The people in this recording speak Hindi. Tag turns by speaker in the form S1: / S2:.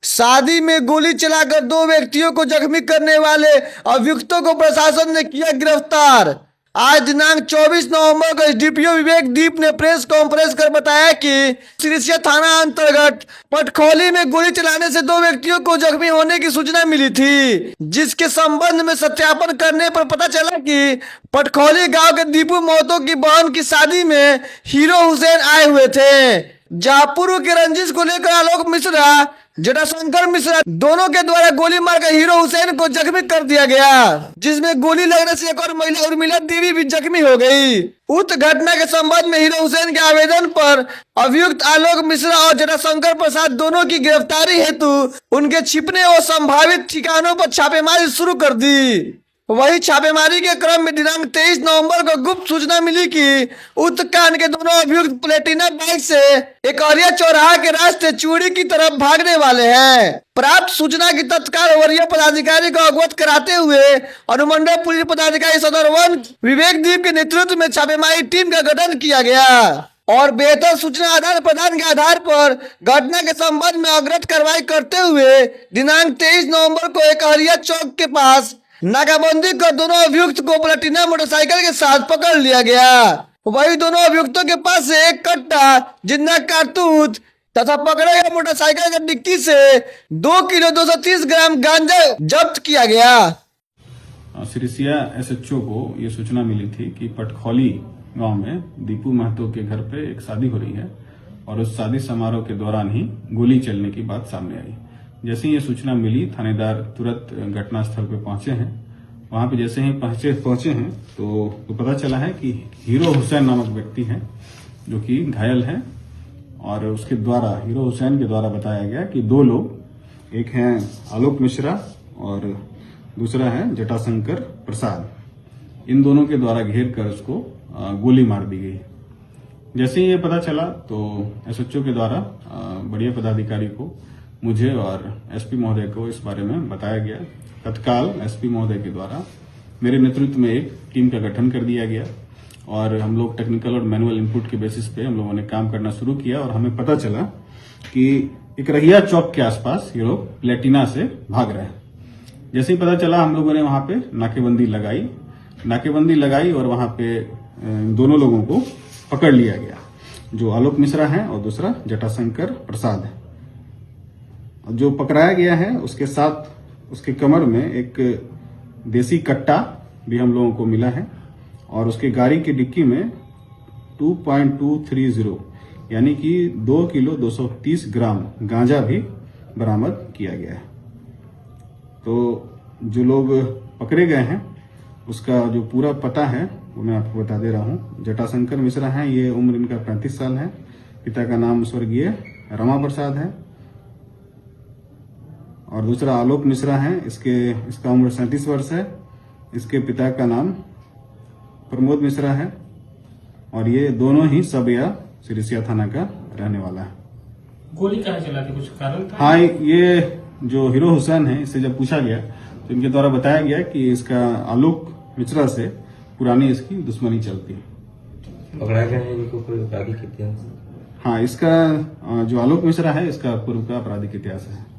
S1: शादी में गोली चलाकर दो व्यक्तियों को जख्मी करने वाले अभियुक्तों को प्रशासन ने किया गिरफ्तार। आज दिनांक 24 नवंबर को एसडीपीओ विवेक दीप ने प्रेस कॉन्फ्रेंस कर बताया कि सिरिसिया थाना अंतर्गत पटखौली में गोली चलाने से दो व्यक्तियों को जख्मी होने की सूचना मिली थी, जिसके संबंध में सत्यापन करने पर पता चला कि पटखौली गांव के दीपू महतो की बहन की शादी में हीरो हुसैन आए हुए थे, जहां पूर्व के रंजिश को लेकर आलोक मिश्रा जटाशंकर मिश्रा दोनों के द्वारा गोली मारकर हीरो हुसैन को जख्मी कर दिया गया, जिसमें गोली लगने से एक और महिला उर्मिला देवी भी जख्मी हो गई। उक्त घटना के संबंध में हीरो हुसैन के आवेदन पर अभियुक्त आलोक मिश्रा और जटाशंकर प्रसाद दोनों की गिरफ्तारी हेतु उनके छिपने और संभावित ठिकानों पर छापेमारी शुरू कर दी। वही छापेमारी के क्रम में दिनांक 23 नवंबर को गुप्त सूचना मिली कि उक्त कांड के दोनों अभियुक्त प्लेटिना बाइक से एकरिया चौराहा के रास्ते चूड़ी की तरफ भागने वाले हैं। प्राप्त सूचना की तत्काल वरीय पदाधिकारी को अवगत कराते हुए अनुमंडल पुलिस पदाधिकारी सदर वन विवेक दीप के नेतृत्व में छापेमारी टीम का गठन किया गया और बेहतर सूचना आदान प्रदान के आधार पर घटना के संबंध में अग्रिम कार्रवाई करते हुए दिनांक 23 नवंबर को एकरिया चौक के पास नाकाबंदी कर दोनों अभियुक्त को प्लेटिना मोटरसाइकिल के साथ पकड़ लिया गया। वही दोनों अभियुक्तों के पास से एक कट्टा जिंदा कारतूस तथा पकड़े गए मोटरसाइकिल की डिक्की से 2 किलो 230 ग्राम गांजा जब्त किया गया।
S2: सिरिसिया एसएचओ को ये सूचना मिली थी कि पटखौली गांव में दीपू महतो के घर पे एक शादी हो रही है और उस शादी समारोह के दौरान ही गोली चलने की बात सामने आई। जैसे ही ये सूचना मिली, थानेदार तुरंत घटनास्थल पे पहुंचे हैं। वहां पे जैसे ही पहुंचे हैं तो पता चला है कि हीरो हुसैन नामक व्यक्ति हैं जो कि घायल हैं और उसके द्वारा हीरो हुसैन के द्वारा बताया गया कि दो लोग, एक हैं आलोक मिश्रा और दूसरा है जटाशंकर प्रसाद, इन दोनों के द्वारा घेर कर उसको गोली मार दी गई। जैसे ही ये पता चला तो एसएचओ के द्वारा बढ़िया पदाधिकारी को, मुझे और एसपी महोदय को इस बारे में बताया गया। तत्काल एसपी महोदय के द्वारा मेरे नेतृत्व में एक टीम का गठन कर दिया गया और हम लोग टेक्निकल और मैनुअल इनपुट के बेसिस पे हम लोगों ने काम करना शुरू किया और हमें पता चला कि एकरिया चौक के आसपास ये लोग प्लेटिना से भाग रहे हैं। जैसे ही पता चला, हम लोगों ने वहां पे नाकेबंदी लगाई और वहां पे दोनों लोगों को पकड़ लिया गया, जो आलोक मिश्रा है और दूसरा जटाशंकर प्रसाद है। जो पकड़ाया गया है उसके साथ उसके कमर में एक देसी कट्टा भी हम लोगों को मिला है और उसके गाड़ी की डिक्की में 2.230 यानी कि 2 किलो 230 ग्राम गांजा भी बरामद किया गया है। तो जो लोग पकड़े गए हैं उसका जो पूरा पता है वो मैं आपको बता दे रहा हूँ। जटाशंकर मिश्रा हैं, ये उम्र इनका 35 साल है। पिता का नाम स्वर्गीय रमा प्रसाद है और दूसरा आलोक मिश्रा है, इसका उम्र 37 वर्ष है। इसके पिता का नाम प्रमोद मिश्रा है और ये दोनों ही सब या सिरिसिया थाना का रहने वाला है।
S3: गोली कहाँ चला थी, कुछ कारण था?
S2: हाँ, ये जो हीरो हुसैन है, इससे जब पूछा गया तो इनके द्वारा बताया गया कि इसका आलोक मिश्रा से पुरानी इसकी दुश्मनी चलती है।
S4: पकड़ा गया है इनको कोई आपराधिक इतिहास?
S2: हाँ, इसका जो आलोक मिश्रा है इसका पूर्व का आपराधिक इतिहास है।